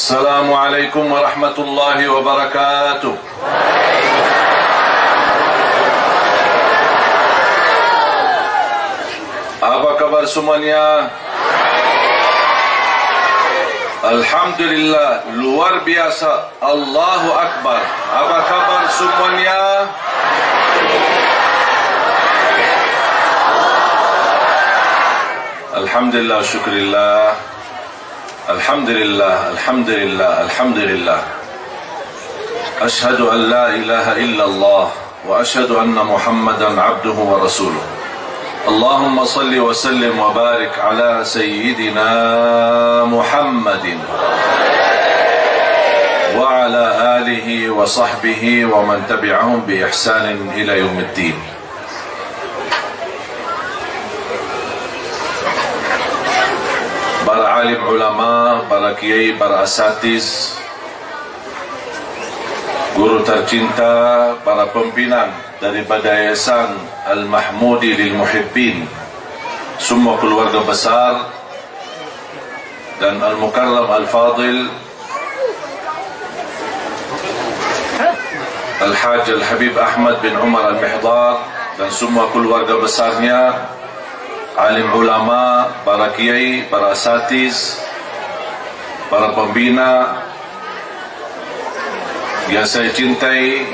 Assalamualaikum warahmatullahi wabarakatuh. Apa kabar semuanya? Alhamdulillah, luar biasa. Allahu Akbar. Apa kabar semuanya? Alhamdulillah, syukurillah. Alhamdulillah, alhamdulillah, alhamdulillah. Ashhadu an la ilaha illallah wa ashhadu anna Muhammadan abduhu wa rasuluh. Allahumma salli wa sallim wa barik ala sayyidina Muhammadin wa ala alihi wa sahbihi wa man tabi'ahum bi ihsanin ila yaumiddin. Para alim ulama, para kiai, para asatiz, guru tercinta, para pimpinan daripada Yayasan Al-Mahmudi Lil Muhibbin, semua keluarga besar, dan Al-Mukarram Al-Fadil Al-Haj Al-Habib Ahmad bin Umar Al-Mihdar, dan semua keluarga besarnya, alim ulama, para kiai, para asatiz, para pembina yang saya cintai,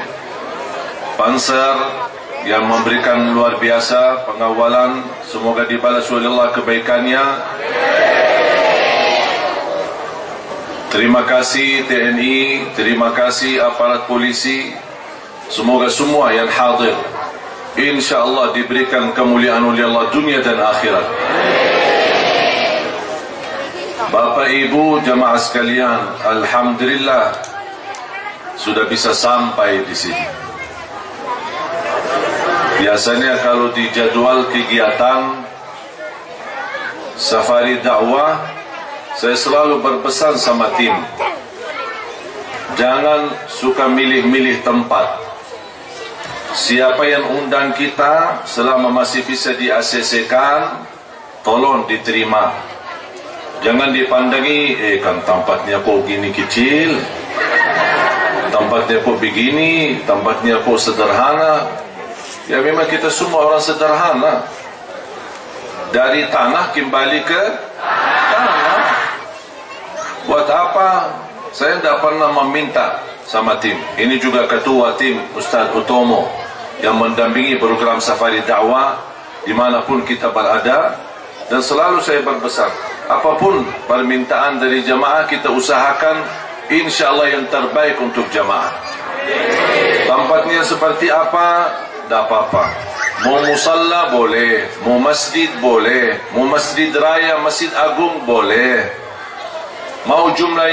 Panser yang memberikan luar biasa pengawalan, semoga dibalas oleh Allah kebaikannya. Terima kasih TNI, terima kasih aparat polisi, semoga semua yang hadir InsyaAllah diberikan kemuliaan oleh Allah dunia dan akhirat. Bapak Ibu jamaah sekalian, alhamdulillah sudah bisa sampai di sini. Biasanya kalau di jadwal kegiatan safari dakwah, saya selalu berpesan sama tim, jangan suka milih-milih tempat. Siapa yang undang kita, selama masih bisa di-ACC-kan, tolong diterima. Jangan dipandangi, kan tempatnya kok gini kecil, tempatnya kok begini, tempatnya kok sederhana. Ya memang kita semua orang sederhana. Dari tanah kembali ke tanah. Buat apa? Saya tidak pernah meminta sama tim. Ini juga ketua tim Ustaz Utomo yang mendampingi program safari dakwah dimanapun kita berada, dan selalu saya berpesan, apapun permintaan dari jamaah kita usahakan insyaAllah yang terbaik untuk jamaah. Tempatnya seperti apa, tidak apa-apa. Mau musalla boleh, mau masjid boleh, mau masjid raya, masjid agung boleh, mau jumlah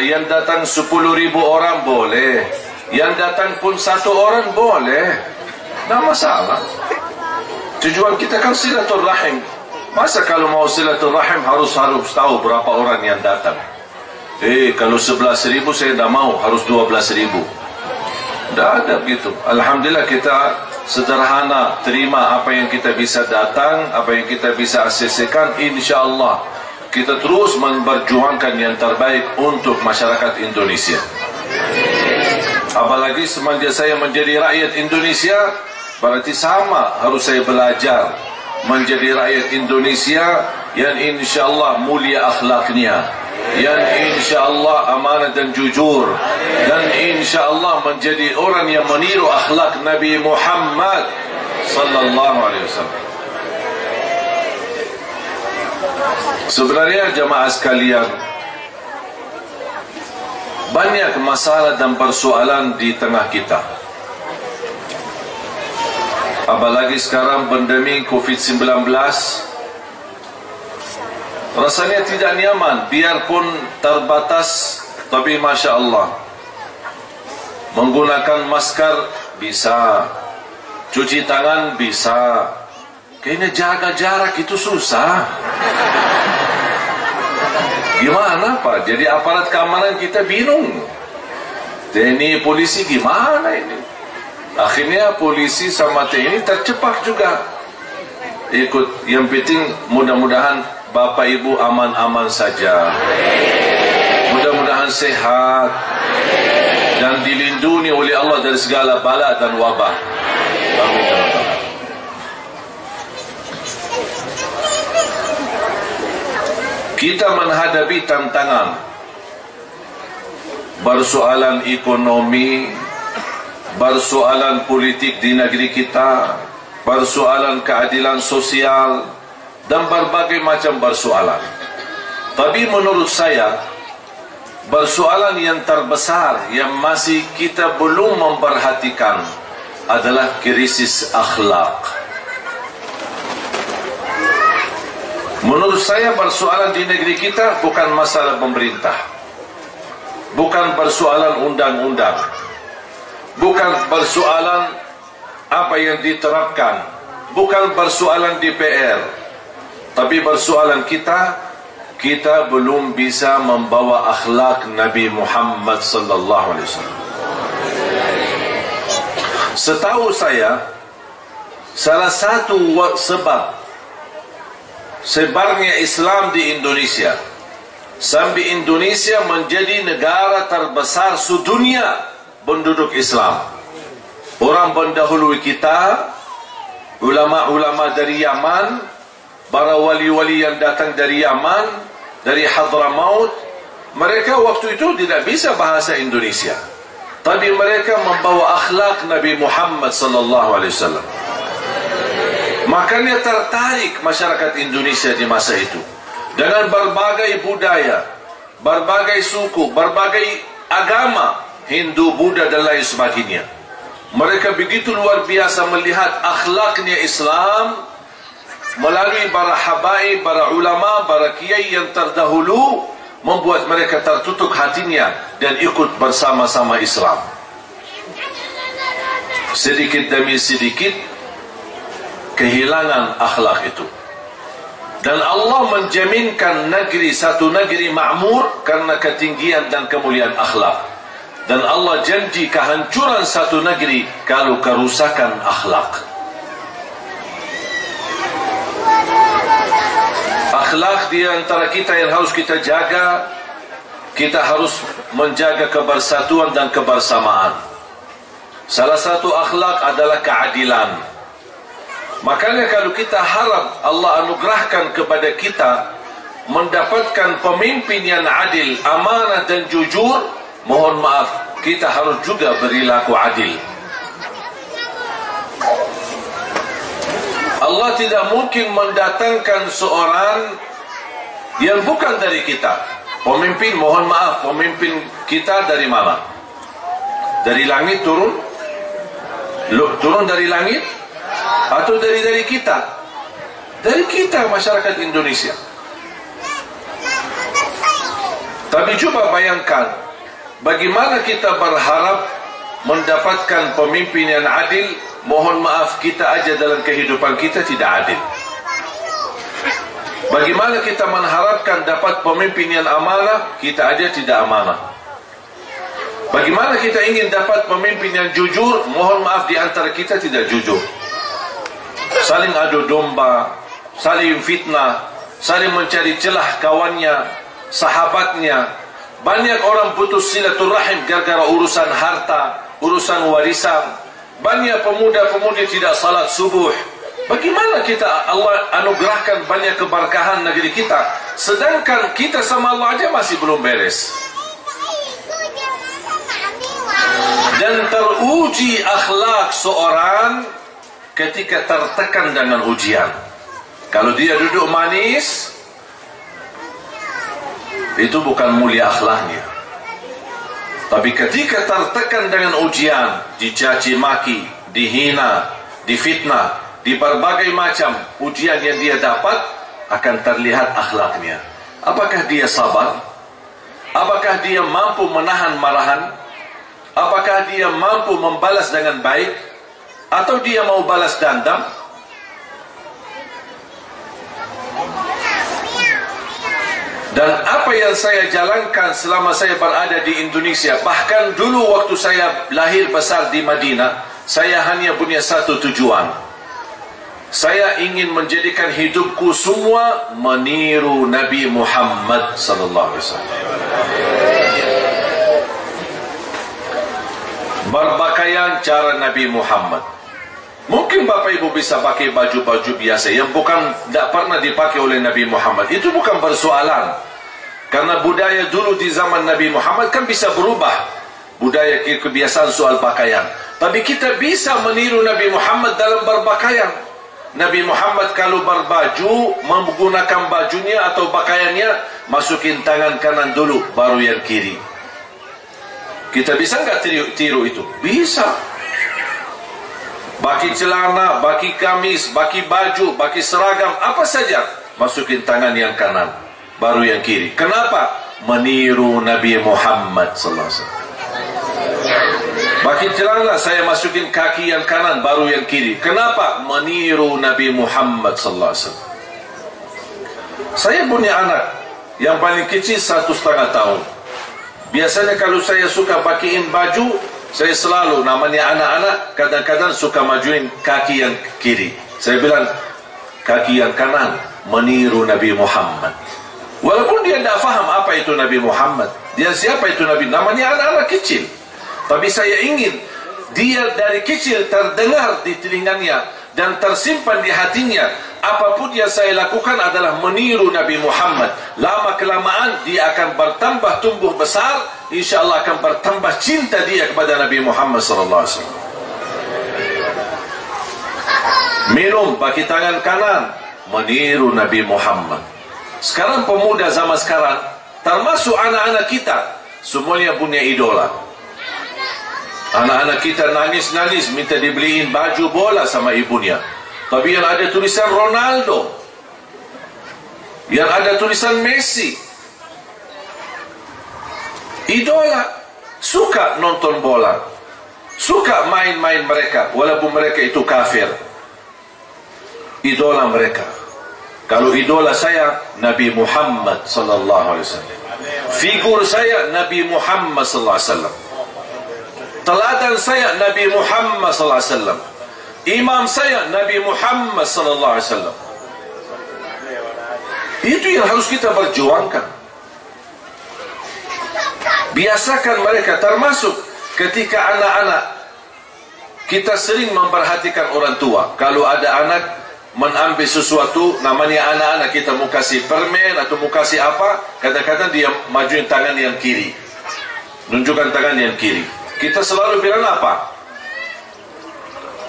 yang datang 10.000 orang boleh, yang datang pun 1 orang boleh, tidak masalah. Tujuan kita kan silaturahim. Masa kalau mau silaturahim harus tahu berapa orang yang datang? Kalau 11.000 saya tidak mau, harus 12.000. Tidak ada begitu. Alhamdulillah kita sederhana, terima apa yang kita bisa datang, apa yang kita bisa ACC-kan. InsyaAllah kita terus memperjuangkan yang terbaik untuk masyarakat Indonesia. Apalagi semenjak saya menjadi rakyat Indonesia, berarti sama harus saya belajar menjadi rakyat Indonesia yang insyaAllah mulia akhlaknya, yang insyaAllah amanah dan jujur, dan insyaAllah menjadi orang yang meniru akhlak Nabi Muhammad sallallahu alaihi wasallam. Sebenarnya jamaah sekalian, banyak masalah dan persoalan di tengah kita. Apalagi sekarang pandemi COVID-19, rasanya tidak nyaman, biarpun terbatas, tapi Masya Allah, menggunakan masker bisa, cuci tangan bisa, kayaknya jaga jarak itu susah. Gimana Pak? Jadi aparat keamanan kita bingung. TNI polisi gimana ini? Akhirnya polisi sama TNI tercepat juga ikut. Yang penting mudah-mudahan Bapak Ibu aman-aman saja. Mudah-mudahan sehat dan dilindungi oleh Allah dari segala bala dan wabah. Amin. Kita menghadapi tantangan persoalan ekonomi, persoalan politik di negeri kita, persoalan keadilan sosial, dan berbagai macam persoalan. Tapi menurut saya, persoalan yang terbesar yang masih kita belum memperhatikan adalah krisis akhlak. Menurut saya persoalan di negeri kita bukan masalah pemerintah, bukan persoalan undang-undang, bukan persoalan apa yang diterapkan, bukan persoalan DPR, tapi persoalan kita belum bisa membawa akhlak Nabi Muhammad sallallahu alaihi wasallam. Setahu saya, salah satu sebab sebarnya Islam di Indonesia sampai Indonesia menjadi negara terbesar sedunia penduduk Islam. Orang pendahulu kita, ulama-ulama dari Yaman, para wali-wali yang datang dari Yaman, dari Hadramaut, mereka waktu itu tidak bisa bahasa Indonesia, tapi mereka membawa akhlak Nabi Muhammad sallallahu alaihi wasallam. Makanya tertarik masyarakat Indonesia di masa itu dengan berbagai budaya, berbagai suku, berbagai agama, Hindu, Buddha dan lain sebagainya. Mereka begitu luar biasa melihat akhlaknya Islam melalui para habaib, para ulama, para kiai yang terdahulu, membuat mereka tertutup hatinya dan ikut bersama-sama Islam. Sedikit demi sedikit kehilangan akhlak itu, dan Allah menjaminkan satu negeri makmur karena ketinggian dan kemuliaan akhlak, dan Allah janji kehancuran satu negeri kalau kerusakan akhlak. Akhlak di antara kita yang harus kita jaga. Kita harus menjaga kebersatuan dan kebersamaan. Salah satu akhlak adalah keadilan. Makanya kalau kita harap Allah anugerahkan kepada kita mendapatkan pemimpin yang adil, amanah dan jujur, mohon maaf, kita harus juga berlaku adil. Allah tidak mungkin mendatangkan seorang yang bukan dari kita. Pemimpin, mohon maaf, pemimpin kita dari mana? Dari langit turun? Turun dari langit? Atau dari kita? Dari kita, masyarakat Indonesia. Tapi coba bayangkan, bagaimana kita berharap mendapatkan pemimpin yang adil. Mohon maaf, kita aja dalam kehidupan kita tidak adil. Bagaimana kita mengharapkan dapat pemimpin yang amanah, kita aja tidak amanah. Bagaimana kita ingin dapat pemimpin yang jujur, mohon maaf, di antara kita tidak jujur. Saling adu domba, saling fitnah, saling mencari celah kawannya, sahabatnya. Banyak orang putus silaturahim gara-gara urusan harta, urusan warisan. Banyak pemuda-pemudi tidak salat subuh. Bagaimana kita Allah anugerahkan banyak keberkahan negeri kita, sedangkan kita sama Allah aja masih belum beres. Dan teruji akhlak seorang ketika tertekan dengan ujian. Kalau dia duduk manis, itu bukan mulia akhlaknya. Tapi ketika tertekan dengan ujian, dicaci maki, dihina, difitnah, di berbagai macam ujian yang dia dapat, akan terlihat akhlaknya. Apakah dia sabar? Apakah dia mampu menahan marahan? Apakah dia mampu membalas dengan baik? Atau dia mau balas dendam? Dan apa yang saya jalankan selama saya berada di Indonesia, bahkan dulu waktu saya lahir besar di Madinah, saya hanya punya satu tujuan. Saya ingin menjadikan hidupku semua meniru Nabi Muhammad sallallahu alaihi wasallam. Berpakaian cara Nabi Muhammad. Mungkin Bapak Ibu bisa pakai baju-baju biasa yang tidak pernah dipakai oleh Nabi Muhammad. Itu bukan persoalan. Karena budaya dulu di zaman Nabi Muhammad kan bisa berubah. Budaya kebiasaan soal pakaian. Tapi kita bisa meniru Nabi Muhammad dalam berpakaian. Nabi Muhammad kalau berbaju, menggunakan bajunya atau pakaiannya, masukin tangan kanan dulu, baru yang kiri. Kita bisa nggak tiru itu? Bisa. Baki celana, baki kamis, baki baju, baki seragam, apa saja, masukin tangan yang kanan, baru yang kiri. Kenapa? Meniru Nabi Muhammad sallallahu alaihi wasallam. Baki celana, saya masukin kaki yang kanan, baru yang kiri. Kenapa? Meniru Nabi Muhammad sallallahu alaihi wasallam. Saya punya anak yang paling kecil 1,5 tahun. Biasanya kalau saya suka pakiin baju, saya selalu, namanya anak-anak, kadang-kadang suka majuin kaki yang kiri. Saya bilang, kaki yang kanan, meniru Nabi Muhammad. Walaupun dia tidak faham apa itu Nabi Muhammad. Dia siapa itu Nabi? Namanya anak-anak kecil. Tapi saya ingin, dia dari kecil terdengar di telinganya, dan tersimpan di hatinya. Apapun yang saya lakukan adalah meniru Nabi Muhammad. Lama-kelamaan dia akan bertambah tumbuh besar. InsyaAllah akan bertambah cinta dia kepada Nabi Muhammad sallallahu alaihi wasallam. Minum pakai tangan kanan, meniru Nabi Muhammad. Sekarang pemuda zaman sekarang, termasuk anak-anak kita, semuanya punya idola. Anak-anak kita nangis-nangis minta dibeliin baju bola sama ibunya. Tapi yang ada tulisan Ronaldo, yang ada tulisan Messi. Idola. Suka nonton bola, suka main-main mereka, walaupun mereka itu kafir. Idola mereka. Kalau idola saya Nabi Muhammad sallallahu alaihi wasallam. Figur saya Nabi Muhammad sallallahu alaihi wasallam. Teladan saya Nabi Muhammad sallallahu alaihi wasallam. Imam saya Nabi Muhammad sallallahu alaihi wasallam. Itu yang harus kita berjuangkan. Biasakan mereka, termasuk ketika anak-anak kita sering memperhatikan orang tua. Kalau ada anak mengambil sesuatu, namanya anak-anak, kita mau kasih permen atau mau kasih apa, kadang-kadang dia majuin tangan yang kiri, nunjukkan tangan yang kiri. Kita selalu bilang apa?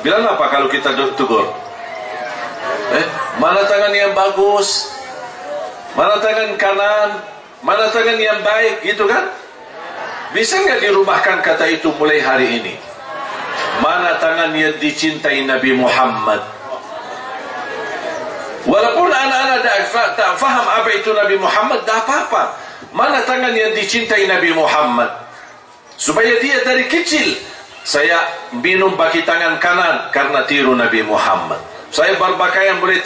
Bilang apa kalau kita tegur? Mana tangan yang bagus? Mana tangan kanan? Mana tangan yang baik? Gitu kan? Bisa nggak dirubahkan kata itu mulai hari ini? Mana tangan yang dicintai Nabi Muhammad? Walaupun anak-anak tak faham apa itu Nabi Muhammad, tak apa-apa. Mana tangan yang dicintai Nabi Muhammad? Supaya dia dari kecil, saya minum pakai tangan kanan karena tiru Nabi Muhammad. Saya berpakaian boleh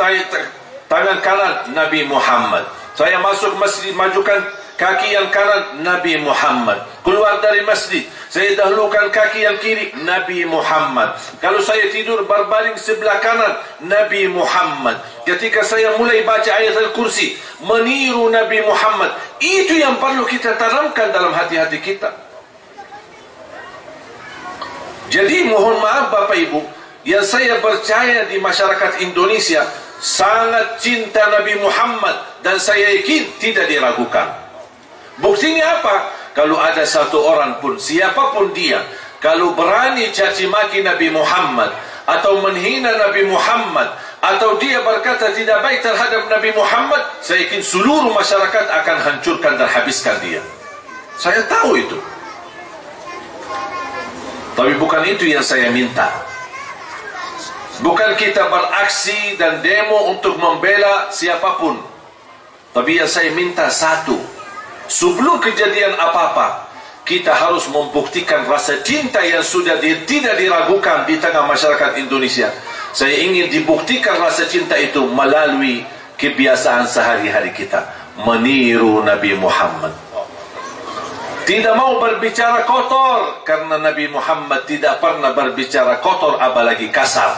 tangan kanan, Nabi Muhammad. Saya masuk masjid, majukan kaki yang kanan, Nabi Muhammad. Keluar dari masjid, saya dahulukan kaki yang kiri, Nabi Muhammad. Kalau saya tidur berbaring sebelah kanan, Nabi Muhammad. Ketika saya mulai baca ayat Al-Kursi, meniru Nabi Muhammad. Itu yang perlu kita tanamkan dalam hati-hati kita. Jadi mohon maaf Bapak Ibu, yang saya percaya di masyarakat Indonesia sangat cinta Nabi Muhammad, dan saya yakin tidak diragukan. Buktinya apa? Kalau ada satu orang pun, siapapun dia, kalau berani caci maki Nabi Muhammad, atau menghina Nabi Muhammad, atau dia berkata tidak baik terhadap Nabi Muhammad, saya yakin seluruh masyarakat akan hancurkan dan habiskan dia. Saya tahu itu. Tapi bukan itu yang saya minta. Bukan kita beraksi dan demo untuk membela siapapun. Tapi yang saya minta satu, sebelum kejadian apa-apa, kita harus membuktikan rasa cinta yang sudah tidak diragukan di tengah masyarakat Indonesia. Saya ingin dibuktikan rasa cinta itu melalui kebiasaan sehari-hari kita, meniru Nabi Muhammad. Tidak mau berbicara kotor, karena Nabi Muhammad tidak pernah berbicara kotor, apalagi kasar.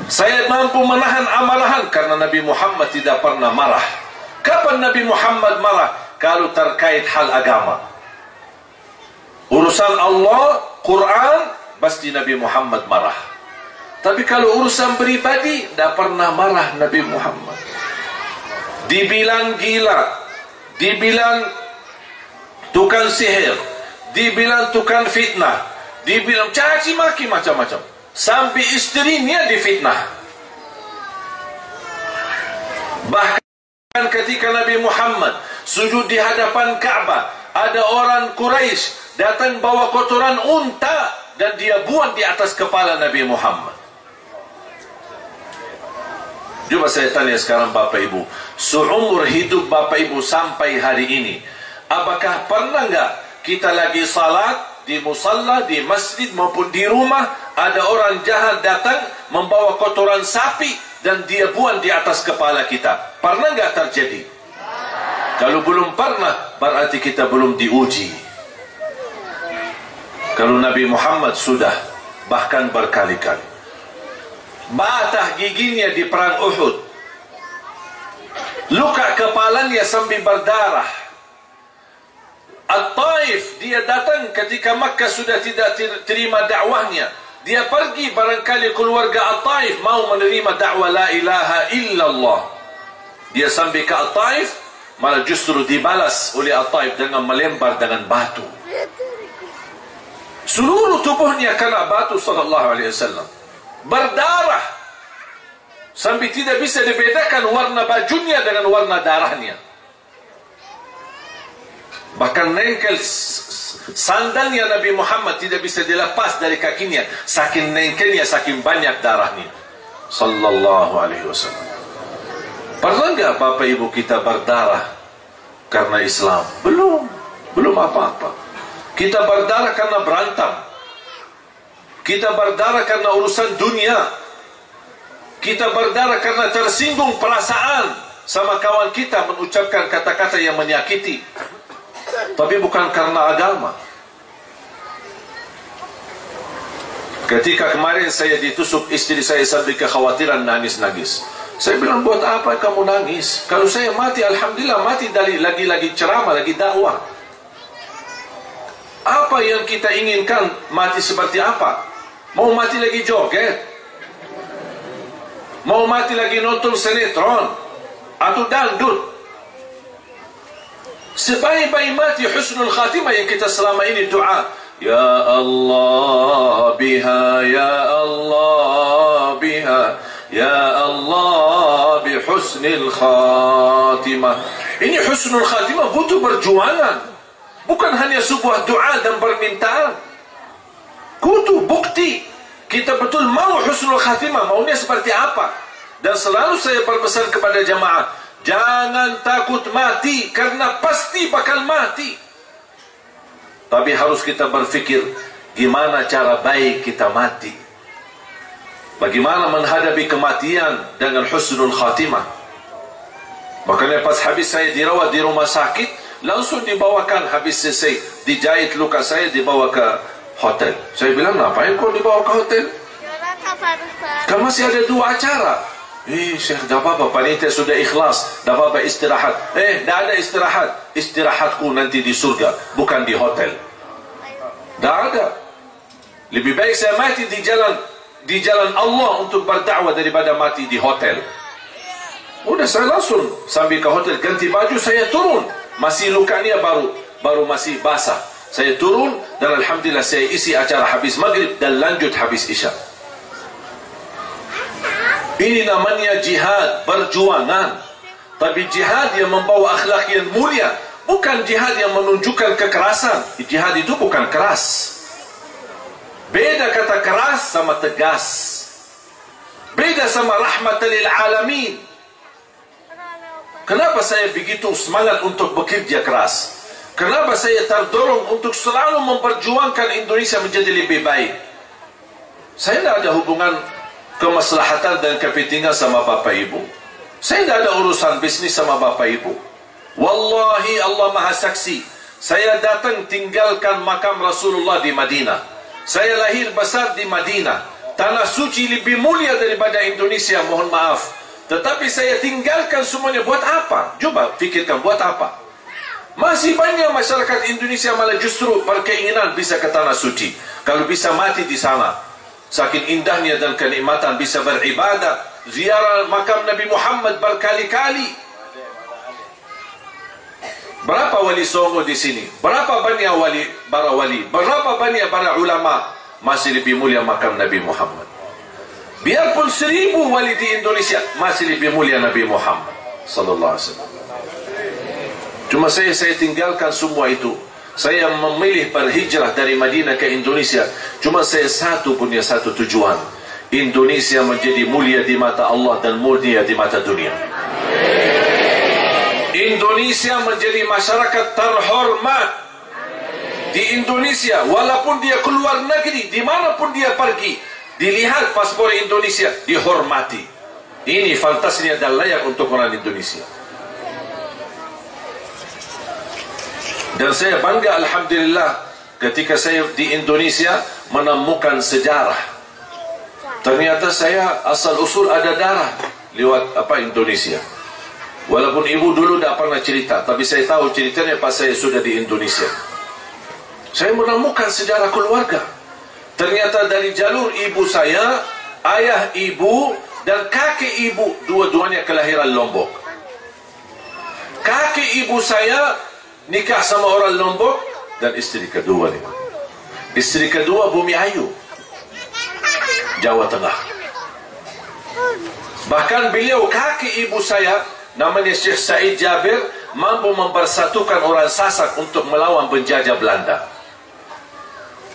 Saya mampu menahan amarah, karena Nabi Muhammad tidak pernah marah. Kapan Nabi Muhammad marah? Kalau terkait hal agama. Urusan Allah, Quran, pasti Nabi Muhammad marah. Tapi kalau urusan pribadi, tidak pernah marah Nabi Muhammad. Dibilang gila, dibilang tukang sihir, dibilang tukang fitnah, dibilang caci maki macam-macam. Sampai istrinya difitnah. Bahkan ketika Nabi Muhammad sujud di hadapan Ka'bah, ada orang Quraisy datang bawa kotoran unta dan dia buang di atas kepala Nabi Muhammad. Coba saya tanya sekarang Bapak Ibu, seumur hidup Bapak Ibu sampai hari ini, apakah pernah enggak kita lagi salat di musalla, di masjid maupun di rumah, ada orang jahat datang membawa kotoran sapi dan dia buang di atas kepala kita? Pernah enggak terjadi? Kalau belum pernah, berarti kita belum diuji. Kalau Nabi Muhammad sudah, bahkan berkali-kali. Batah giginya di perang Uhud, luka kepalanya sampai berdarah. At-Taif, dia datang ketika Makkah sudah tidak terima dakwahnya. Dia pergi, barangkali keluarga At-Taif mau menerima dakwah la ilaha illallah. Dia sampai ke At-Taif, malah justru dibalas oleh At-Taif dengan melempar dengan batu. Seluruh tubuhnya kena batu sallallahu alaihi wasallam, berdarah sampai tidak bisa dibedakan warna bajunya dengan warna darahnya. Bahkan nengkel sandalnya Nabi Muhammad tidak bisa dilepas dari kakinya, saking nengkelnya, saking banyak darahnya sallallahu alaihi wasallam. Pernah enggak Bapak Ibu kita berdarah karena Islam? Belum apa-apa. Kita berdarah karena berantem, kita berdarah karena urusan dunia, kita berdarah karena tersinggung perasaan sama kawan kita, mengucapkan kata-kata yang menyakiti, tapi bukan karena agama. Ketika kemarin saya ditusuk, istri saya sampai kekhawatiran nangis-nangis. Saya bilang, buat apa kamu nangis? Kalau saya mati, alhamdulillah mati dari lagi-lagi ceramah, lagi dakwah. Apa yang kita inginkan? Mati seperti apa? Mau mati lagi joget? Mau mati lagi nonton sinetron atau dangdut? Sebaik-baik mati husnul khatimah yang kita selama ini doa, ya Allah biha, ya Allah biha, ya Allah bi husnul khatimah. Ini husnul khatimah butuh perjuangan, bukan hanya sebuah doa dan permintaan. Kudu bukti kita betul mau husnul khatimah, maunya seperti apa. Dan selalu saya berpesan kepada jamaah, jangan takut mati, karena pasti bakal mati. Tapi harus kita berfikir, gimana cara baik kita mati, bagaimana menghadapi kematian dengan husnul khatimah. Makanya pas habis saya dirawat di rumah sakit, langsung dibawakan, habis selesai dijahit luka saya, dibawa ke hotel. Saya bilang, ngapain kau dibawa ke hotel? Kan masih ada 2 acara. Syekh, dah apa-apa, panitia sudah ikhlas, dah apa-apa istirahat. Dah ada istirahat. Istirahatku nanti di surga, bukan di hotel. Dah ada. Lebih baik saya mati di jalan Allah untuk berdakwah daripada mati di hotel. Udah, saya langsung sambil ke hotel, ganti baju, saya turun. Masih lukanya baru masih basah. Saya turun dan alhamdulillah saya isi acara habis maghrib dan lanjut habis isya. Ini namanya jihad, perjuangan. Tapi jihad yang membawa akhlak yang mulia, bukan jihad yang menunjukkan kekerasan. Jihad itu bukan keras. Beda kata keras sama tegas. Beda sama rahmatan lil alamin. Kenapa saya begitu semangat untuk bekerja keras? Kenapa saya terdorong untuk selalu memperjuangkan Indonesia menjadi lebih baik? Saya tidak ada hubungan kemaslahatan dan kepentingan sama Bapak Ibu. Saya tidak ada urusan bisnis sama Bapak Ibu. Wallahi Allah Maha Saksi, saya datang tinggalkan makam Rasulullah di Madinah. Saya lahir besar di Madinah, tanah suci lebih mulia daripada Indonesia, mohon maaf. Tetapi saya tinggalkan semuanya buat apa? Coba fikirkan, buat apa? Masih banyak masyarakat Indonesia malah justru berkeinginan bisa ke tanah suci. Kalau bisa mati di sana, saking indahnya dan kenikmatan bisa beribadah, ziarah makam Nabi Muhammad berkali-kali. Berapa wali songo di sini? Berapa banyak para wali? Berapa banyak para ulama? Masih lebih mulia makam Nabi Muhammad. Biarpun 1000 wali di Indonesia, masih lebih mulia Nabi Muhammad sallallahu alaihi wasallam. Cuma saya tinggalkan semua itu. Saya memilih berhijrah dari Madinah ke Indonesia. Cuma saya punya satu tujuan. Indonesia menjadi mulia di mata Allah dan mulia di mata dunia. Indonesia menjadi masyarakat terhormat. Di Indonesia, walaupun dia keluar negeri, dimanapun dia pergi, dilihat paspor Indonesia, dihormati. Ini fantasinya dan layak untuk orang Indonesia. Dan saya bangga alhamdulillah ketika saya di Indonesia menemukan sejarah. Ternyata saya asal usul ada darah lewat Indonesia. Walaupun ibu dulu tidak pernah cerita, tapi saya tahu ceritanya pas saya sudah di Indonesia. Saya menemukan sejarah keluarga. Ternyata dari jalur ibu saya, ayah ibu dan kakek ibu, dua-duanya kelahiran Lombok. Kakek ibu saya nikah sama orang Lombok dan istri kedua nih. Istri kedua Bumi Ayu, Jawa Tengah. Bahkan beliau kakek ibu saya namanya Syekh Said Jabir mampu mempersatukan orang Sasak untuk melawan penjajah Belanda.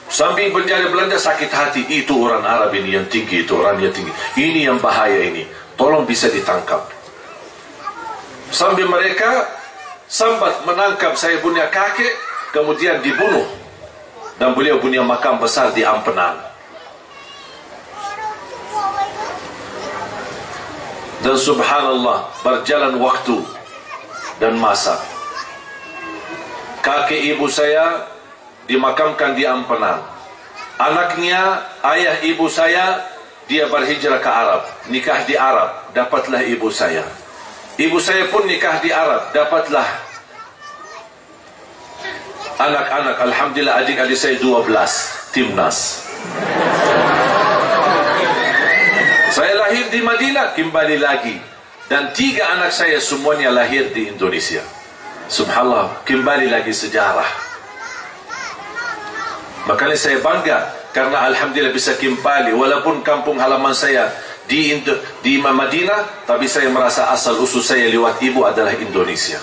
Sambil penjajah Belanda sakit hati, itu orang Arab ini yang tinggi, itu orangnya tinggi, ini yang bahaya ini, tolong bisa ditangkap. Sambil mereka sambat menangkap saya punya kakek, kemudian dibunuh, dan beliau punya makam besar di Ampenan. Dan subhanallah, berjalan waktu dan masa, kakek ibu saya dimakamkan di Ampenan. Anaknya, ayah ibu saya, dia berhijrah ke Arab, nikah di Arab, dapatlah ibu saya. Ibu saya pun nikah di Arab, dapatlah anak-anak. Alhamdulillah adik-adik saya 12, timnas. Saya lahir di Madinah, kembali lagi. Dan 3 anak saya semuanya lahir di Indonesia. Subhanallah, kembali lagi sejarah. Makanya saya bangga karena alhamdulillah bisa kembali. Walaupun kampung halaman saya di Madinah, tapi saya merasa asal usul saya lewat ibu adalah Indonesia.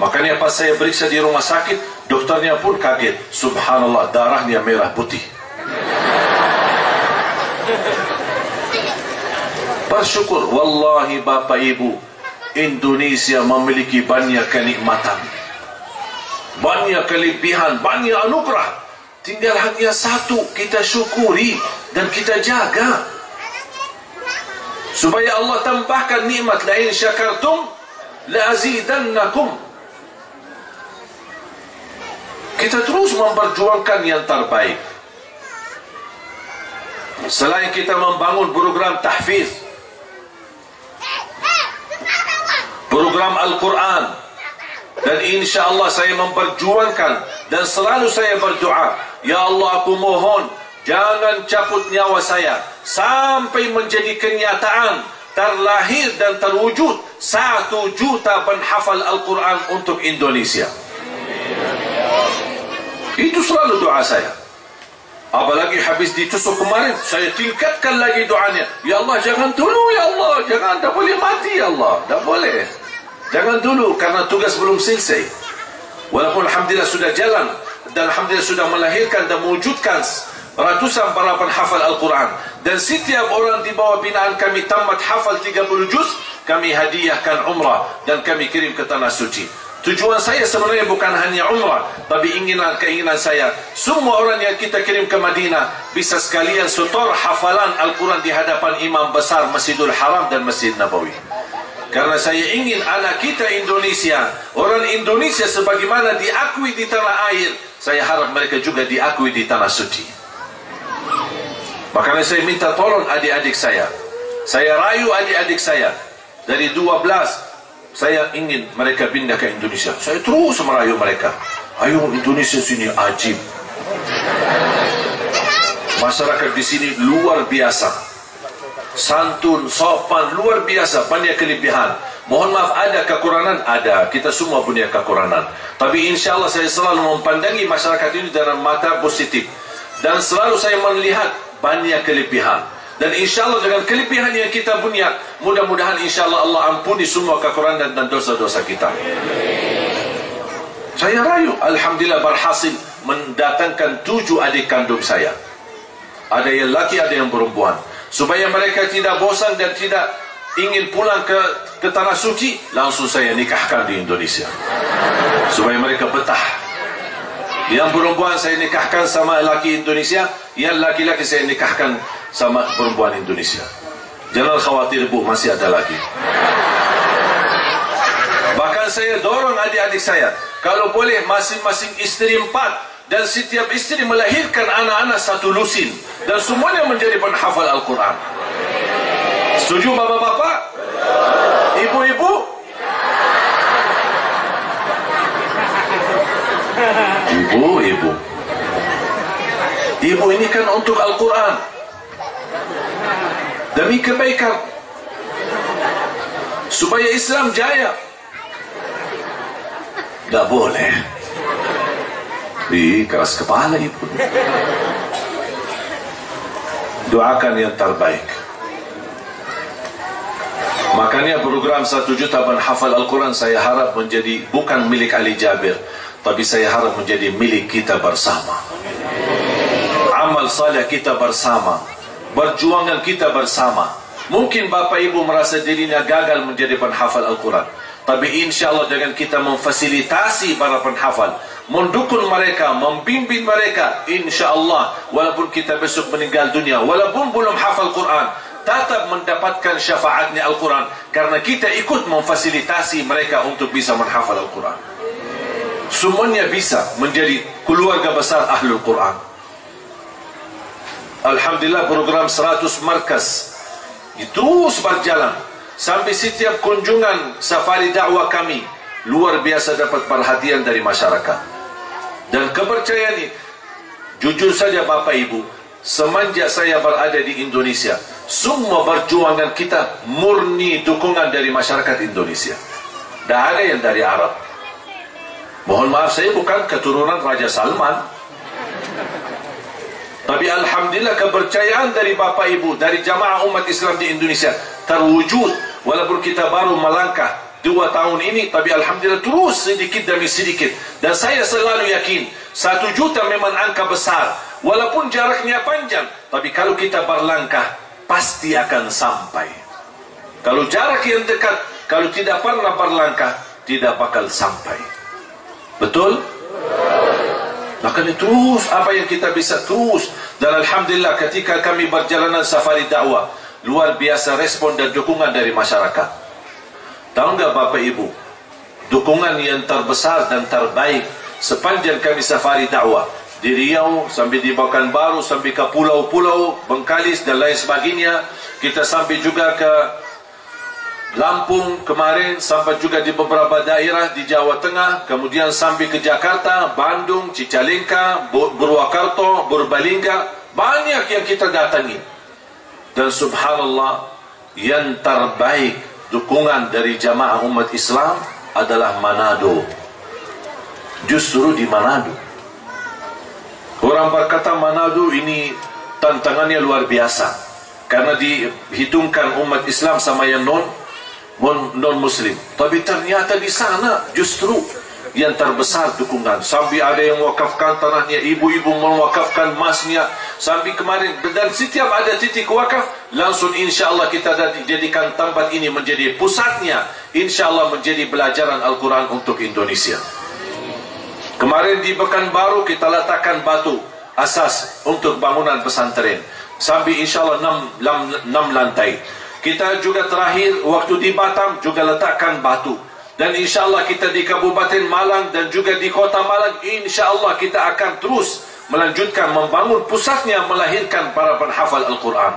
Makanya pas saya periksa di rumah sakit, dokternya pun kaget. Subhanallah, darahnya merah putih. Bersyukur, wallahi bapak ibu, Indonesia memiliki banyak kenikmatan, banyak kelebihan, banyak anugerah. Tinggal hanya satu, kita syukuri dan kita jaga, supaya Allah tambahkan nikmat. La in syakartum la azidannakum. Kita terus memperjuangkan yang terbaik. Selain kita membangun program tahfiz, program Al-Quran, dan insya Allah saya memperjuangkan dan selalu saya berdoa, ya Allah, aku mohon jangan cabut nyawa saya sampai menjadi kenyataan terlahir dan terwujud 1 juta penghafal Al-Quran untuk Indonesia. Itu selalu doa saya. Apalagi habis ditusuk kemarin, saya tingkatkan lagi doanya. Ya Allah, jangan dulu, ya Allah, jangan, tak boleh mati, ya Allah, tak boleh. Jangan dulu, karena tugas belum selesai. Walaupun alhamdulillah sudah jalan, dan alhamdulillah sudah melahirkan dan mewujudkan ratusan para penghafal Al-Quran. Dan setiap orang di bawah binaan kami tamat hafal 30 juz, kami hadiahkan umrah dan kami kirim ke tanah suci. Tujuan saya sebenarnya bukan hanya umrah, tapi keinginan saya, semua orang yang kita kirim ke Madinah bisa sekalian setor hafalan Al-Quran di hadapan imam besar Masjidul Haram dan Masjid Nabawi. Karena saya ingin anak kita Indonesia, orang Indonesia sebagaimana diakui di tanah air, saya harap mereka juga diakui di tanah suci. Makanya saya minta tolong adik-adik saya rayu adik-adik saya dari 12 saya ingin mereka pindah ke Indonesia. Saya terus merayu mereka. Ayo Indonesia sini ajib. Masyarakat di sini luar biasa. Santun, sopan, luar biasa. Banyak kelebihan. Mohon maaf, ada kekurangan? Ada. Kita semua punya kekurangan. Tapi insya Allah saya selalu mempandangi masyarakat ini dalam mata positif. Dan selalu saya melihat banyak kelebihan. Dan insya Allah dengan kelebihan yang kita punya, mudah-mudahan insya Allah Allah ampuni semua kekurangan dan dosa-dosa kita. Saya rayu, alhamdulillah berhasil mendatangkan 7 adik kandung saya. Ada yang laki, ada yang perempuan. Supaya mereka tidak bosan dan tidak ingin pulang ke tanah suci, langsung saya nikahkan di Indonesia. Supaya mereka betah. Yang perempuan saya nikahkan sama laki Indonesia, yang laki-laki saya nikahkan sama perempuan Indonesia. Jangan khawatir Bu, masih ada lagi. Bahkan saya dorong adik-adik saya, kalau boleh masing-masing istri 4, dan setiap istri melahirkan anak-anak 1 lusin, dan semuanya menjadi penghafal Al-Quran. Setuju bapak-bapak? Ibu-ibu? Ibu-ibu. Ibu ini kan untuk Al-Quran. Demi kebaikan. Supaya Islam jaya. Tak boleh. Keras kepala ibu. Doakan yang terbaik. Makanya program 1 juta penghafal Al-Quran saya harap menjadi bukan milik Ali Jabir, tapi saya harap menjadi milik kita bersama. Amal saleh kita bersama, perjuangan kita bersama. Mungkin Bapak Ibu merasa dirinya gagal menjadi penghafal Al-Quran, tapi insya Allah dengan kita memfasilitasi para penghafal, mendukung mereka, membimbing mereka, insya Allah walaupun kita besok meninggal dunia, walaupun belum hafal Quran, tetap mendapatkan syafaatnya Al-Quran, karena kita ikut memfasilitasi mereka untuk bisa menghafal Al-Quran. Semuanya bisa menjadi keluarga besar Ahlul Quran. Alhamdulillah program 100 markas itu berjalan. Sampai setiap kunjungan safari dakwah kami luar biasa dapat perhatian dari masyarakat. Dan kepercayaan ini, jujur saja Bapak Ibu, semenjak saya berada di Indonesia, semua perjuangan kita murni dukungan dari masyarakat Indonesia. Tak ada yang dari Arab. Mohon maaf, saya bukan keturunan Raja Salman, tapi alhamdulillah kepercayaan dari Bapak Ibu, dari jamaah umat Islam di Indonesia terwujud. Walaupun kita baru melangkah 2 tahun ini, tapi alhamdulillah terus sedikit demi sedikit. Dan saya selalu yakin 1 juta memang angka besar, walaupun jaraknya panjang, tapi kalau kita berlangkah pasti akan sampai. Kalau jarak yang dekat, kalau tidak pernah berlangkah, tidak bakal sampai. Betul? Makanya terus apa yang kita bisa terus. Dan alhamdulillah ketika kami berjalanan safari dakwah, luar biasa respon dan dukungan dari masyarakat. Tahu nggak Bapak Ibu, dukungan yang terbesar dan terbaik sepanjang kami safari dakwah di Riau sampai di Pekanbaru, sampai ke pulau-pulau Bengkalis dan lain sebagainya. Kita sampai juga ke Lampung kemarin, sampai juga di beberapa daerah di Jawa Tengah, kemudian sampai ke Jakarta, Bandung, Cicalengka, Purwakarta, Purbalingga. Banyak yang kita datangi. Dan subhanallah, yang terbaik dukungan dari jamaah umat Islam adalah Manado. Justru di Manado, orang berkata Manado ini tantangannya luar biasa, karena dihitungkan umat Islam sama yang non-muslim. Tapi ternyata di sana justru yang terbesar dukungan. Sampai ada yang wakafkan tanahnya, ibu-ibu mewakafkan emasnya. Sampai kemarin, dan setiap ada titik wakaf, langsung insya Allah kita jadikan tempat ini menjadi pusatnya. Insya Allah menjadi pelajaran Al-Quran untuk Indonesia. Kemarin di Pekanbaru kita letakkan batu asas untuk bangunan pesantren. Sampai insya Allah 6 lantai. Kita juga terakhir waktu di Batam juga letakkan batu. Dan insya Allah kita di Kabupaten Malang dan juga di Kota Malang, insya Allah kita akan terus melanjutkan membangun pusatnya melahirkan para penghafal Al-Quran.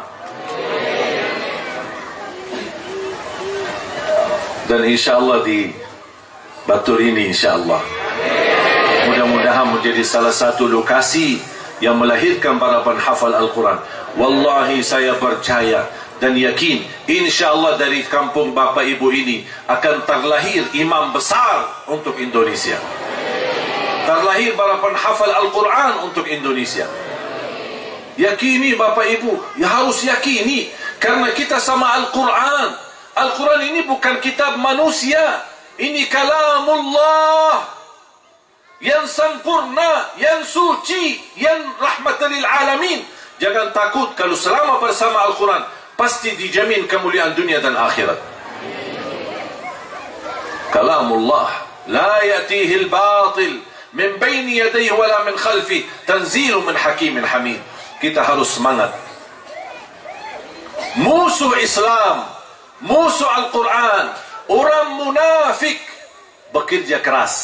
Dan insyaAllah di Batur ini insyaAllah mudah-mudahan menjadi salah satu lokasi yang melahirkan para penghafal Al-Quran. Wallahi saya percaya dan yakin insyaAllah dari kampung bapa ibu ini akan terlahir imam besar untuk Indonesia, terlahir para penghafal Al-Quran untuk Indonesia. Yakini bapa ibu, ya harus yakini, karena kita sama Al-Quran. Al-Quran ini bukan kitab manusia, ini kalamullah yang sempurna, yang suci, yang rahmatan lil alamin. Jangan takut, kalau selama bersama Al-Quran pasti dijamin kemuliaan dunia dan akhirat. Kalamullah la ya'tihi al-batil min baini yadayhi wala min khalfi tanzilu min hakimin hamid. Kita harus semangat. Musuh Islam, musuh Al-Quran, orang munafik bekerja keras.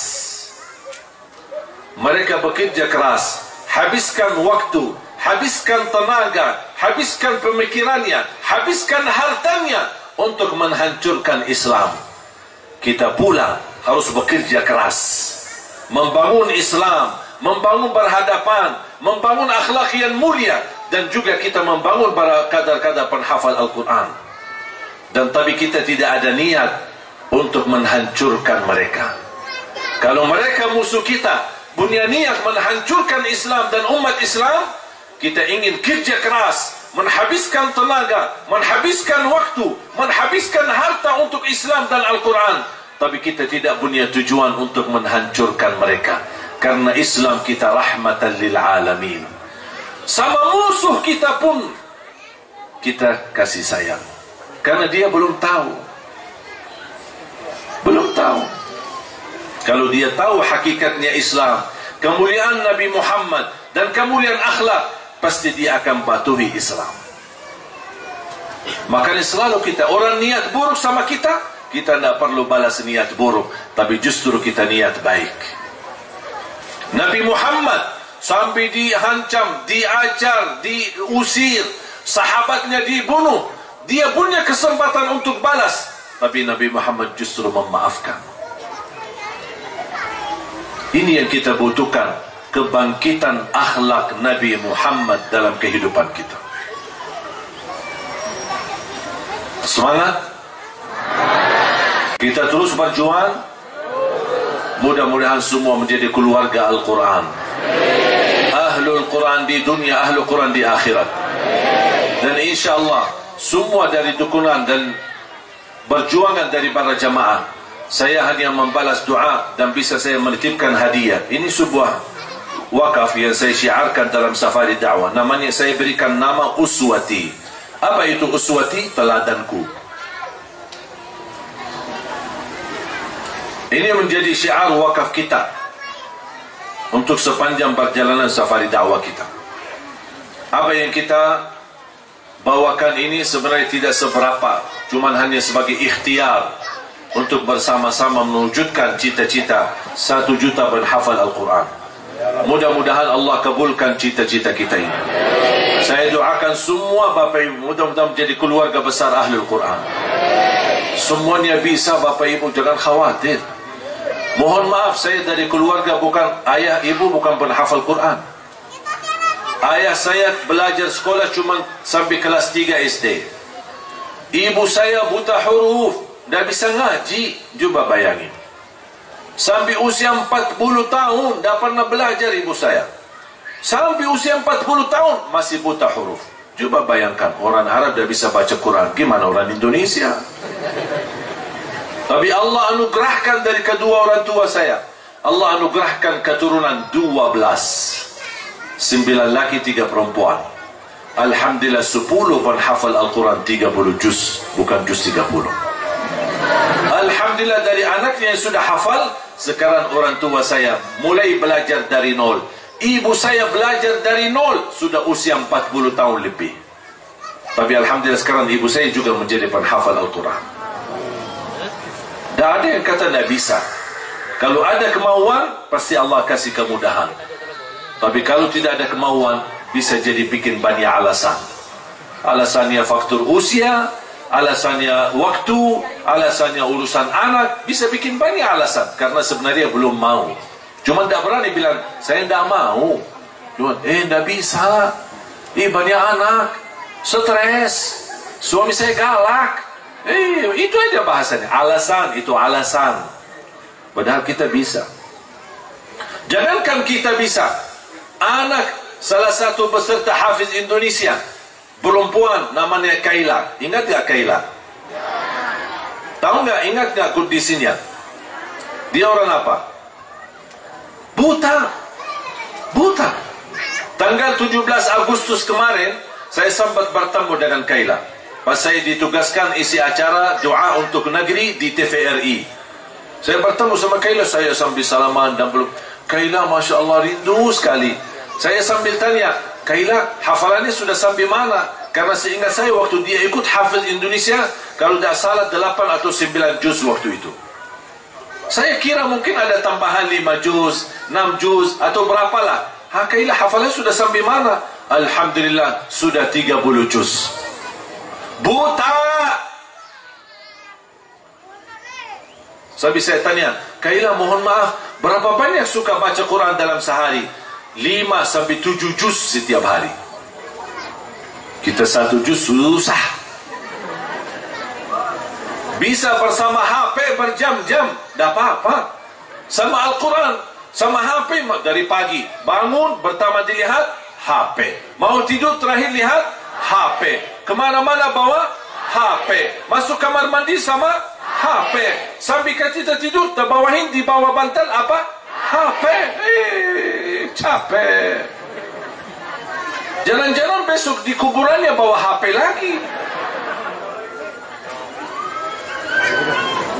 Mereka bekerja keras, habiskan waktu, habiskan tenaga, habiskan pemikirannya, habiskan hartanya untuk menghancurkan Islam. Kita pula harus bekerja keras, membangun Islam, membangun berhadapan, membangun akhlak yang mulia, dan juga kita membangun para kadar-kadar penghafal Al-Quran. Dan tapi kita tidak ada niat untuk menghancurkan mereka. Kalau mereka musuh kita, punya niat menghancurkan Islam dan umat Islam, kita ingin kerja keras, menghabiskan tenaga, menghabiskan waktu, menghabiskan harta untuk Islam dan Al-Quran, tapi kita tidak punya tujuan untuk menghancurkan mereka, karena Islam kita rahmatan lil alamin. Sama musuh kita pun kita kasih sayang, karena dia belum tahu. Kalau dia tahu hakikatnya Islam, kemuliaan Nabi Muhammad dan kemuliaan akhlak, pasti dia akan patuhi Islam. Makanya selalu kita, orang niat buruk sama kita, kita tidak perlu balas niat buruk, tapi justru kita niat baik. Nabi Muhammad sampai dihancam, diajar, diusir, sahabatnya dibunuh, dia punya kesempatan untuk balas, tapi Nabi Muhammad justru memaafkan. Ini yang kita butuhkan, kebangkitan akhlak Nabi Muhammad dalam kehidupan kita. Semangat. Kita terus berjuang. Mudah-mudahan semua menjadi keluarga Al-Quran, Ahlul Quran di dunia, Ahlul Quran di akhirat. Dan insyaAllah semua dari dukungan dan perjuangan dari para jamaah, saya hanya membalas doa dan bisa saya menitipkan hadiah. Ini sebuah wakaf yang saya syiarkan dalam safari dakwah. Namanya, saya berikan nama Uswati. Apa itu Uswati? Teladanku. Ini menjadi syiar wakaf kita untuk sepanjang perjalanan safari dakwah kita. Apa yang kita bawakan ini sebenarnya tidak seberapa, cuman hanya sebagai ikhtiar untuk bersama-sama mewujudkan cita-cita 1 juta penghafal Al-Quran. Mudah-mudahan Allah kabulkan cita-cita kita ini. Saya doakan semua Bapak Ibu mudah-mudahan menjadi keluarga besar Ahlul Quran. Semuanya bisa Bapak Ibu, jangan khawatir. Mohon maaf, saya dari keluarga bukan, ayah ibu bukan penghafal Quran. Ayah saya belajar sekolah cuma sampai kelas 3 SD. Ibu saya buta huruf, dah bisa ngaji. Coba bayangin, sampai usia 40 tahun dah pernah belajar ibu saya. Sampai usia 40 tahun masih buta huruf. Coba bayangkan, orang Arab dah bisa baca Quran, gimana orang Indonesia? Tapi Allah anugerahkan dari kedua orang tua saya, Allah anugerahkan keturunan 12, 9 laki 3 perempuan. Alhamdulillah 10 penghafal Al-Quran 30 juz, bukan juz 30. Alhamdulillah dari anaknya yang sudah hafal, sekarang orang tua saya mulai belajar dari nol. Ibu saya belajar dari nol, sudah usia 40 tahun lebih. Tapi Alhamdulillah sekarang ibu saya juga menjadi penghafal Al-Quran. Tak ada yang kata tidak bisa. Kalau ada kemauan, pasti Allah kasih kemudahan. Tapi kalau tidak ada kemauan, bisa jadi bikin banyak alasan. Alasannya faktor usia, alasannya waktu, alasannya urusan anak, bisa bikin banyak alasan karena sebenarnya belum mau. Cuma tidak berani bilang saya tidak mau. Cuma tidak bisa. Banyak anak, stres, suami saya galak. Itu aja bahasanya. Alasan, itu alasan. Padahal kita bisa. Jangankan kita bisa, anak salah satu peserta Hafiz Indonesia, perempuan namanya Kaila. Ingat gak Kaila? Tahu gak, ingat gak kondisinya? Dia orang apa? Buta. Buta. Tanggal 17 Agustus kemarin, saya sempat bertemu dengan Kaila. Pas saya ditugaskan isi acara doa untuk negeri di TVRI. Saya bertemu sama Kaila, saya sambil salaman dan belum. Kaila, Masya Allah, rindu sekali. Saya sambil tanya, Kaila, hafalannya sudah sampai mana? Karena seingat saya waktu dia ikut Hafiz Indonesia, kalau tidak salah 8 atau 9 juz waktu itu. Saya kira mungkin ada tambahan 5 juz, 6 juz, atau berapalah. Kaila, hafalannya sudah sampai mana? Alhamdulillah, sudah 30 juz. Buta. Sambil saya tanya, Kaila, mohon maaf, berapa banyak suka baca Quran dalam sehari? 5 sampai 7 juz setiap hari. Kita 1 juz susah. Bisa bersama HP berjam-jam, tidak apa-apa. Sama Al-Quran, sama HP dari pagi. Bangun, pertama dilihat, HP. Mau tidur, terakhir lihat, HP. Kemana-mana bawa, HP. Masuk kamar mandi sama HP. Sambil kita tidur, terbawahin di bawah bantal apa? HP. Capek. Jangan-jangan besok di kuburannya bawa HP lagi.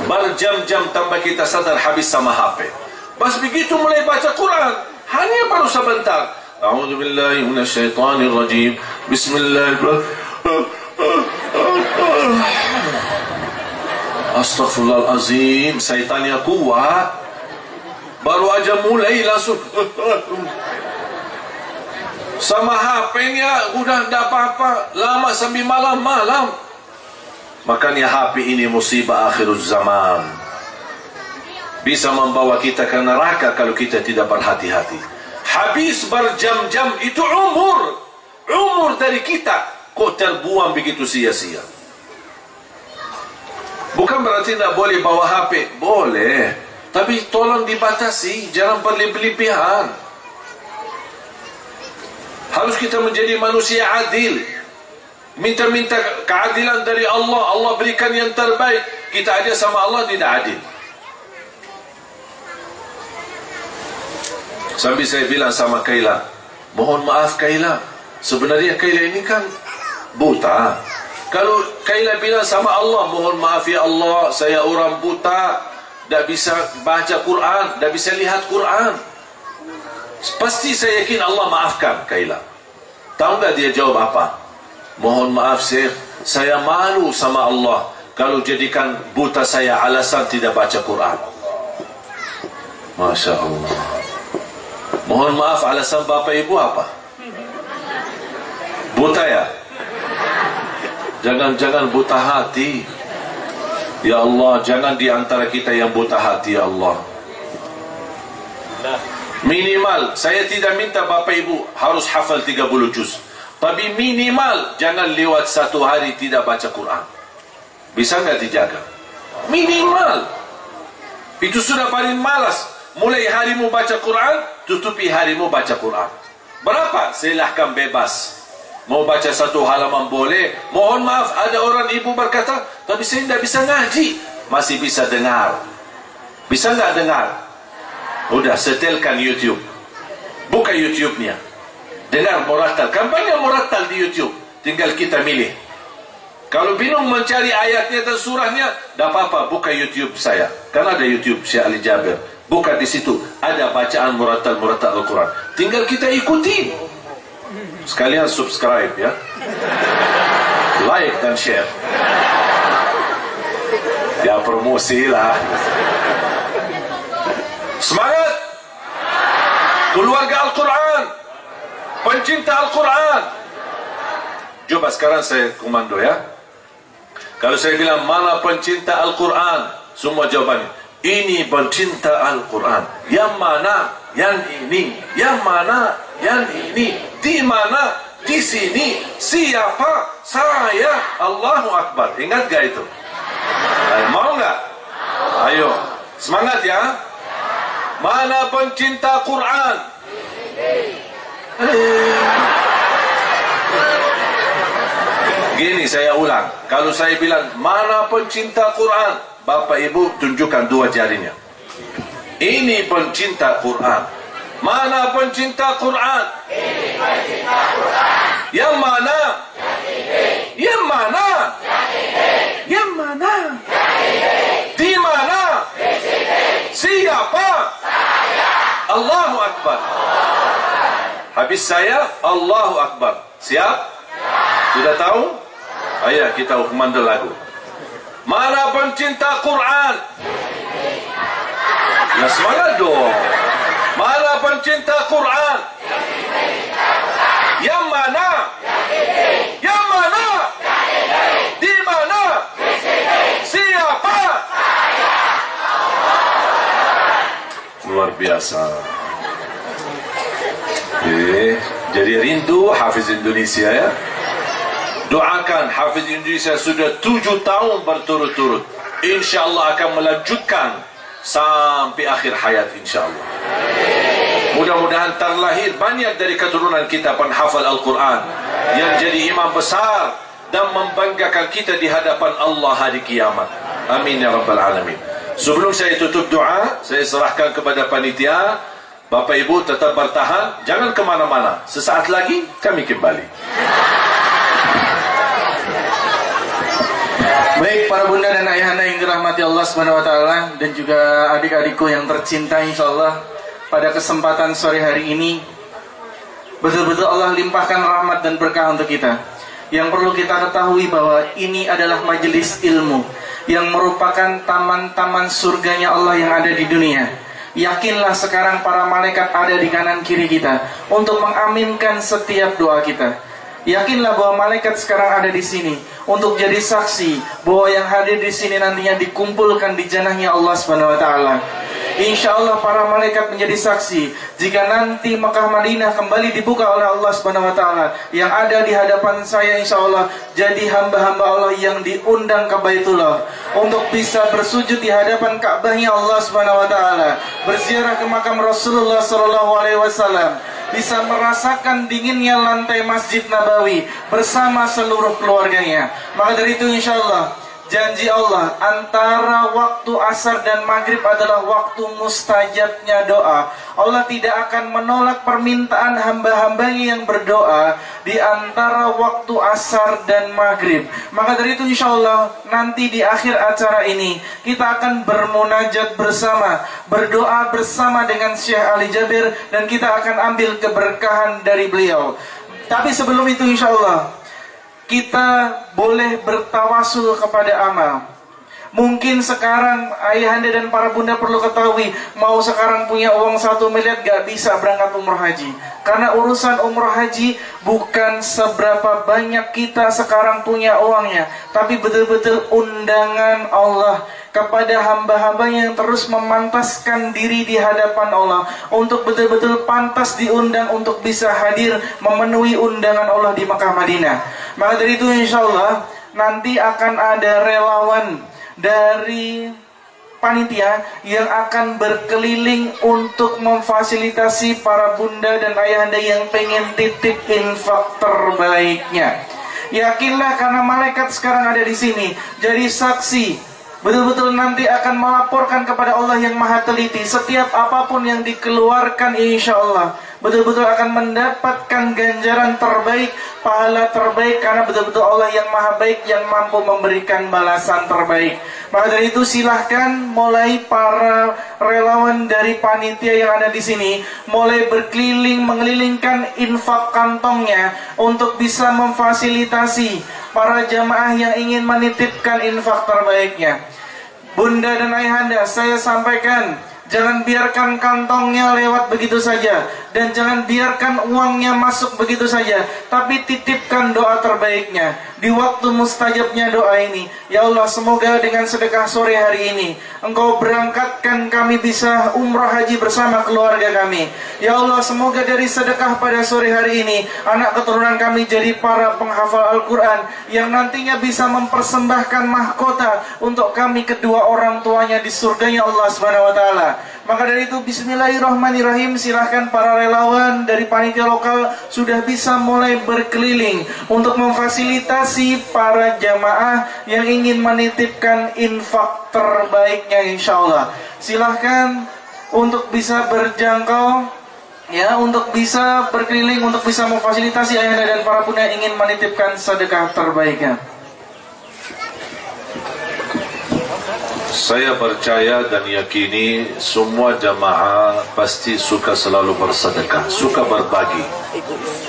Berjam-jam tanpa kita sadar habis sama HP. Pas begitu mulai baca Quran, hanya baru sebentar. A'udzubillahi minasyaitonirrajim. Bismillahirrahmanirrahim. Astaghfirullahalazim. Syaitannya kuat. Baru aja mulai langsung sama HP-nya udah tidak apa-apa, lama sampai malam-malam. Makanya HP ini musibah akhir zaman. Bisa membawa kita ke neraka kalau kita tidak berhati-hati. Habis berjam-jam itu umur dari kita kok terbuang begitu sia-sia. Bukan berarti tidak boleh bawa HP, boleh, tapi tolong dibatasi, jangan berlebihan. Harus kita menjadi manusia adil, minta-minta keadilan dari Allah. Allah berikan yang terbaik, kita aja sama Allah tidak adil. Sambil saya bilang sama Kaila, mohon maaf Kaila, sebenarnya Kaila ini kan buta. Kalau Kaila bilang sama Allah, mohon maaf ya Allah, saya orang buta, tidak bisa baca Quran, tidak bisa lihat Quran, pasti saya yakin Allah maafkan Kaila. Tahu nggak dia jawab apa? Mohon maaf Syekh, saya malu sama Allah kalau jadikan buta saya alasan tidak baca Quran. Masya Allah. Mohon maaf, alasan Bapak Ibu apa? Buta ya? Jangan-jangan buta hati. Ya Allah, jangan di antara kita yang buta hati ya Allah. Minimal, saya tidak minta Bapak Ibu harus hafal 30 juz, tapi minimal jangan lewat 1 hari tidak baca Quran. Bisa nggak dijaga? Minimal. Itu sudah paling malas. Mulai harimu baca Quran, tutupi harimu baca Quran. Berapa? Silahkan bebas. Mau baca 1 halaman boleh. Mohon maaf, ada orang ibu berkata, tapi saya tidak bisa ngaji. Masih bisa dengar. Bisa nggak dengar? Udah, setelkan YouTube. Buka YouTube-nya. Dengar murattal. Kan banyak murattal di YouTube. Tinggal kita milih. Kalau bingung mencari ayatnya dan surahnya, tidak apa-apa, buka YouTube saya. Kan ada YouTube Syekh Ali Jabir. Buka di situ, ada bacaan murattal Al-Quran. Tinggal kita ikuti. Sekalian subscribe ya. Like dan share. Ya promosi lah. Semangat. Keluarga Al-Quran, pencinta Al-Quran. Coba sekarang saya komando ya. Kalau saya bilang mana pencinta Al-Quran, semua jawabannya ini pencinta Al-Quran. Yang mana? Yang ini. Yang mana? Yang ini. Di mana? Di sini. Siapa? Saya. Allahu Akbar. Ingat gak itu? Mau gak? Ayo, semangat ya. Mana pencinta Quran? Gini saya ulang. Kalau saya bilang mana pencinta Quran, Bapak Ibu tunjukkan dua jarinya. Ini pencinta Quran. Mana pencinta Quran? Ini pencinta Quran. Yang mana? Yang mana? Yang mana? Di mana? Siapa? Saya. Allahu Akbar. Habis saya, Allahu Akbar. Siap? Sudah tahu? Ayo kita komando lagu. Mana pencinta Quran? Ya semangat dong. Mana pencinta Quran? Yang mana? Yang mana? Di mana? Siapa? Luar biasa. Jadi rindu Hafiz Indonesia ya. Doakan Hafiz Indonesia sudah 7 tahun berturut-turut. InsyaAllah akan melanjutkan sampai akhir hayat insyaAllah. Mudah-mudahan terlahir banyak dari keturunan kita penghafal Al-Quran yang jadi imam besar dan membanggakan kita di hadapan Allah hari kiamat. Amin ya Rabbal Alamin. Sebelum saya tutup doa, saya serahkan kepada panitia. Bapak Ibu tetap bertahan, jangan kemana-mana. Sesaat lagi kami kembali. Baik para bunda dan ayahanda yang dirahmati Allah SWT, dan juga adik-adikku yang tercinta, insyaallah pada kesempatan sore hari ini betul-betul Allah limpahkan rahmat dan berkah untuk kita. Yang perlu kita ketahui bahwa ini adalah majelis ilmu yang merupakan taman-taman surganya Allah yang ada di dunia. Yakinlah sekarang para malaikat ada di kanan kiri kita untuk mengaminkan setiap doa kita. Yakinlah bahwa malaikat sekarang ada di sini untuk jadi saksi bahwa yang hadir di sini nantinya dikumpulkan di janahnya Allah Subhanahu wa taala. InsyaAllah para malaikat menjadi saksi jika nanti Mekah Madinah kembali dibuka oleh Allah Subhanahu wa taala. Yang ada di hadapan saya insyaallah jadi hamba-hamba Allah yang diundang ke Baitullah untuk bisa bersujud di hadapan Ka'bahnya Allah Subhanahu wa taala, berziarah ke makam Rasulullah sallallahu alaihi wasallam, bisa merasakan dinginnya lantai Masjid Nabawi bersama seluruh keluarganya. Maka dari itu insyaallah janji Allah antara waktu asar dan maghrib adalah waktu mustajabnya doa. Allah tidak akan menolak permintaan hamba-hambanya yang berdoa di antara waktu asar dan maghrib. Maka dari itu insyaallah nanti di akhir acara ini kita akan bermunajat bersama, berdoa bersama dengan Syekh Ali Jabir, dan kita akan ambil keberkahan dari beliau. Tapi sebelum itu insyaallah kita boleh bertawasul kepada amal. Mungkin sekarang ayahanda dan para bunda perlu ketahui, mau sekarang punya uang 1 miliar gak bisa berangkat umroh haji. Karena urusan umroh haji bukan seberapa banyak kita sekarang punya uangnya, tapi betul-betul undangan Allah kepada hamba-hambanya yang terus memantaskan diri di hadapan Allah untuk betul-betul pantas diundang untuk bisa hadir memenuhi undangan Allah di Mekah Madinah. Maka dari itu insyaallah nanti akan ada relawan dari panitia yang akan berkeliling untuk memfasilitasi para bunda dan ayahanda yang pengen titip infak terbaiknya. Yakinlah karena malaikat sekarang ada di sini jadi saksi, betul-betul nanti akan melaporkan kepada Allah yang maha teliti. Setiap apapun yang dikeluarkan insyaallah betul-betul akan mendapatkan ganjaran terbaik, pahala terbaik, karena betul-betul Allah yang maha baik yang mampu memberikan balasan terbaik. Maka dari itu silahkan mulai para relawan dari panitia yang ada di sini mulai berkeliling mengelilingkan infak kantongnya untuk bisa memfasilitasi para jamaah yang ingin menitipkan infak terbaiknya. Bunda dan ayahanda, saya sampaikan, jangan biarkan kantongnya lewat begitu saja. Dan jangan biarkan uangnya masuk begitu saja, tapi titipkan doa terbaiknya di waktu mustajabnya doa ini. Ya Allah, semoga dengan sedekah sore hari ini Engkau berangkatkan kami bisa umrah haji bersama keluarga kami. Ya Allah, semoga dari sedekah pada sore hari ini anak keturunan kami jadi para penghafal Al-Quran yang nantinya bisa mempersembahkan mahkota untuk kami kedua orang tuanya di surganya Allah Subhanahu wa taala. Maka dari itu bismillahirrahmanirrahim, silahkan para relawan dari panitia lokal sudah bisa mulai berkeliling untuk memfasilitasi para jamaah yang ingin menitipkan infak terbaiknya insyaallah. Silahkan untuk bisa berjangkau, ya, untuk bisa berkeliling, untuk bisa memfasilitasi ayahanda dan para bunda yang ingin menitipkan sedekah terbaiknya. Saya percaya dan yakini semua jamaah pasti suka selalu bersedekah, suka berbagi.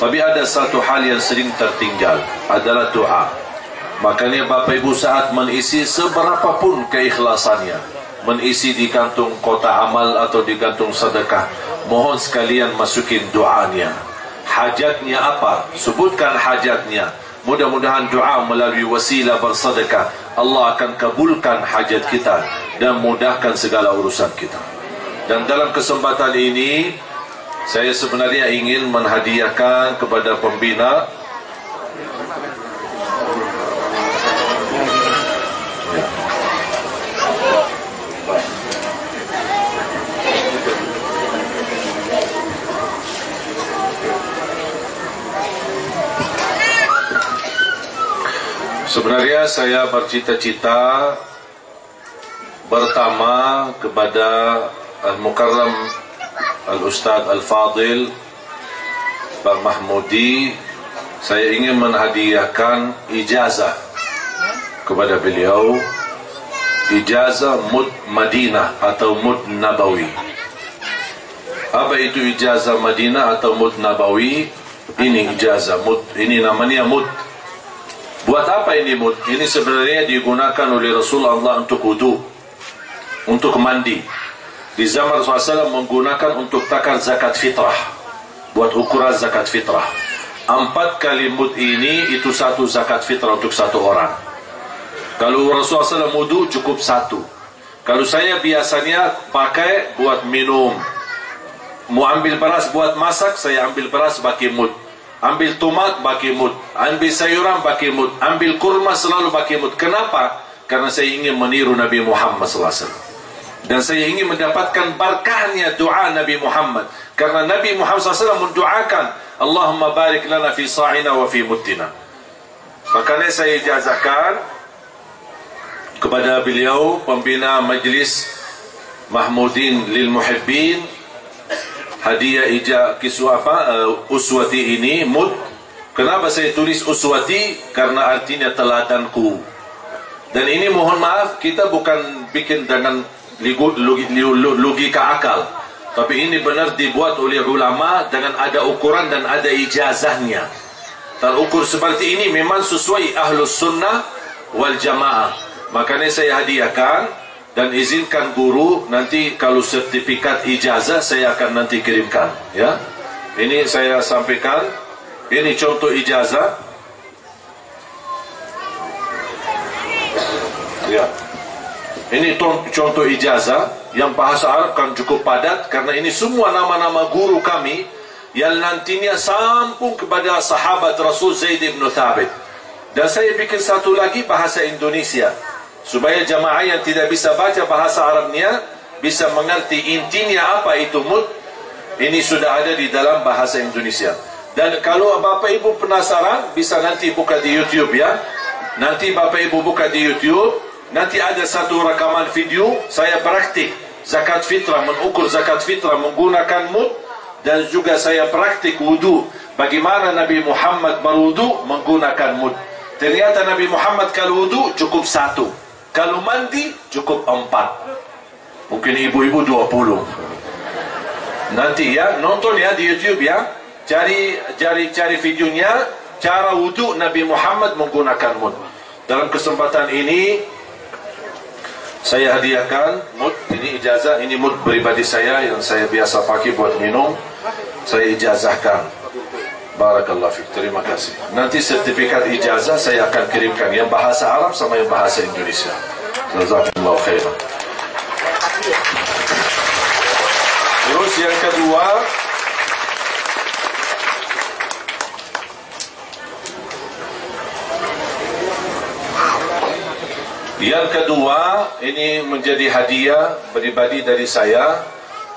Tapi ada satu hal yang sering tertinggal, adalah doa. Makanya Bapak Ibu saat mengisi seberapapun keikhlasannya, mengisi di kantung kotak amal atau di kantung sedekah, mohon sekalian masukin doanya. Hajatnya apa? Sebutkan hajatnya. Mudah-mudahan doa melalui wasilah bersedekah, Allah akan kabulkan hajat kita dan mudahkan segala urusan kita. Dan dalam kesempatan ini, saya sebenarnya ingin menghadiahkan kepada pembina sebenarnya saya bercita-cita bertama kepada Al-Mukarram Al-Ustaz Al-Fadil Pak Mahmudi. Saya ingin menghadiahkan ijazah kepada beliau, ijazah Mud Madinah atau Mud Nabawi. Apa itu ijazah Madinah atau Mud Nabawi? Ini ijazah Mud, ini namanya Mud. Buat apa ini mud? Ini sebenarnya digunakan oleh Rasulullah untuk wudu, untuk mandi. Di zaman Rasulullah SAW menggunakan untuk takar zakat fitrah, buat ukuran zakat fitrah. 4 kali mud ini itu satu zakat fitrah untuk satu orang. Kalau Rasulullah SAW wudu cukup 1. Kalau saya biasanya pakai buat minum, mau ambil beras buat masak, saya ambil beras pakai mud. Ambil tomat pakai mud, ambil sayuran pakai mud, ambil kurma selalu pakai mud. Kenapa? Karena saya ingin meniru Nabi Muhammad SAW. Dan saya ingin mendapatkan berkahnya doa Nabi Muhammad. Karena Nabi Muhammad SAW mendoakan, Allahumma barik lana fi sa'ina wa fi muddina. Makanya saya ijazahkan kepada beliau, pembina Majlis Mahmudin lil Muhibbin, hadiah uswati ini mud. Kenapa saya tulis uswati? Karena artinya teladanku. Dan ini mohon maaf, kita bukan bikin dengan logika akal, tapi ini benar dibuat oleh ulama dengan ada ukuran dan ada ijazahnya. Terukur seperti ini memang sesuai ahlus sunnah wal jamaah. Makanya saya hadiahkan. Dan izinkan guru nanti kalau sertifikat ijazah saya akan nanti kirimkan, ya. Ini saya sampaikan. Ini contoh ijazah. Ya. Ini contoh ijazah yang bahasa Arab kan cukup padat, karena ini semua nama-nama guru kami yang nantinya sambung kepada sahabat Rasul Zaid bin Thabit. Dan saya bikin satu lagi bahasa Indonesia, supaya jamaah yang tidak bisa baca bahasa Arabnya bisa mengerti intinya apa itu mud. Ini sudah ada di dalam bahasa Indonesia. Dan kalau Bapak Ibu penasaran, bisa nanti buka di YouTube, ya. Nanti Bapak Ibu buka di YouTube, nanti ada satu rekaman video saya praktik zakat fitrah, mengukur zakat fitrah menggunakan mud. Dan juga saya praktik wudu, bagaimana Nabi Muhammad berwudu menggunakan mud. Ternyata Nabi Muhammad kalau wudu cukup 1, kalau mandi cukup 4. Mungkin ibu-ibu 20. Nanti ya, nonton ya di YouTube, ya. Cari videonya, cara wudu Nabi Muhammad menggunakan mud. Dalam kesempatan ini saya hadiahkan mud. Ini ijazah, ini mud pribadi saya yang saya biasa pakai buat minum. saya ijazahkan. Barakallahu fiik. Terima kasih. Nanti sertifikat ijazah saya akan kirimkan yang bahasa Arab sama yang bahasa Indonesia. Jazakumullahu khairan. Terus yang kedua, ini menjadi hadiah pribadi dari saya.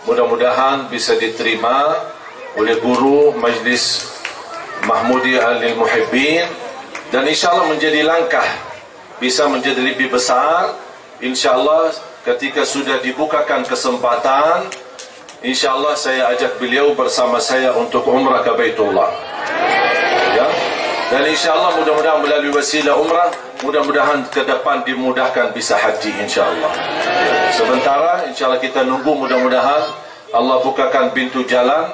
Mudah-mudahan bisa diterima oleh guru Majlis Mahmudiyah Lil Muhibbin, dan insyaAllah menjadi langkah bisa menjadi lebih besar. InsyaAllah ketika sudah dibukakan kesempatan, InsyaAllah saya ajak beliau bersama saya untuk umrah ke Baitullah, ya. Dan insyaAllah mudah-mudahan melalui wasilah umrah, mudah-mudahan ke depan dimudahkan bisa haji insyaAllah. Sementara insyaAllah kita nunggu, mudah-mudahan Allah bukakan pintu jalan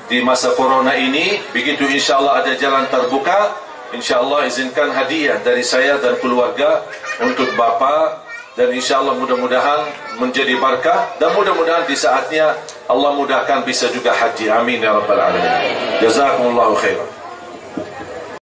di masa corona ini. Begitu insyaAllah ada jalan terbuka, insyaAllah izinkan hadiah dari saya dan keluarga untuk Bapak, dan insyaAllah mudah-mudahan menjadi barakah, dan mudah-mudahan di saatnya Allah mudahkan bisa juga haji. Amin ya rabbal alamin. Jazakumullahu khairan.